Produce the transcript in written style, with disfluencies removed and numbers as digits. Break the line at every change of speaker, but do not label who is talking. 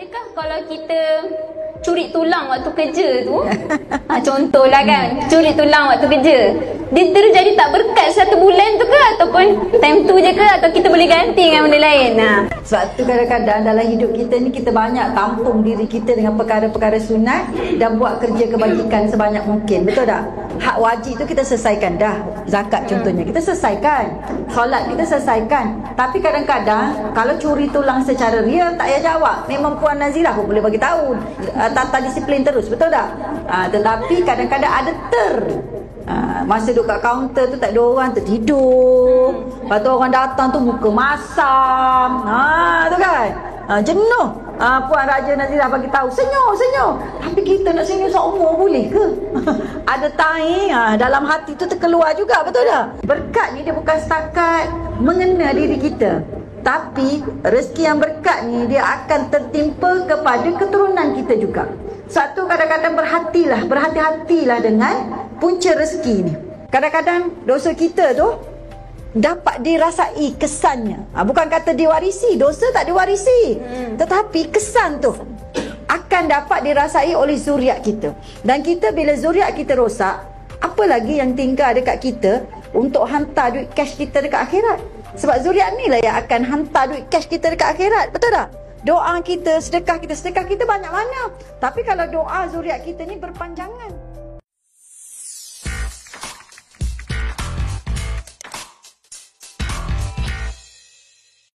adakah kalau kita curi tulang waktu kerja tu, contohlah kan, curi tulang waktu kerja, dia terus jadi tak berkat 1 bulan tu ke, ataupun time tu je ke, atau kita boleh ganti dengan benda lain?
Sebab tu kadang-kadang dalam hidup kita ni, kita banyak tampung diri kita dengan perkara-perkara sunat dan buat kerja kebajikan sebanyak mungkin. Betul tak? Hak wajib tu kita selesaikan dah. Zakat contohnya kita selesaikan, solat kita selesaikan. Tapi kadang-kadang kalau curi tulang secara real, tak payah jawab. Memang Puan Nazirah pun boleh bagi tahu, tata disiplin terus, betul tak? Tetapi kadang-kadang ada masa duduk kat kaunter tu tak ada orang, tertidur. Lepas tu orang datang tu muka masam, tu kan, jenuh. Puan Raja Nazirah bagi tahu senyum. Tapi kita nak senyum seumur boleh ke? Ada tahi dalam hati tu terkeluar juga, betul tak? Berkat ni dia bukan setakat mengena diri kita, tapi rezeki yang berkat ni dia akan tertimpa kepada keturunan kita juga. Satu, kadang-kadang berhati-hatilah dengan punca rezeki ni. Kadang-kadang dosa kita tu dapat dirasai kesannya. Bukan kata diwarisi, dosa tak diwarisi, tetapi kesan tu akan dapat dirasai oleh zuriat kita. Dan kita bila zuriat kita rosak, apa lagi yang tinggal dekat kita untuk hantar duit cash kita dekat akhirat? Sebab zuriat ni lah yang akan hantar duit cash kita dekat akhirat, betul tak? Doa kita, sedekah kita banyak mana. Tapi kalau doa zuriat kita ni berpanjangan,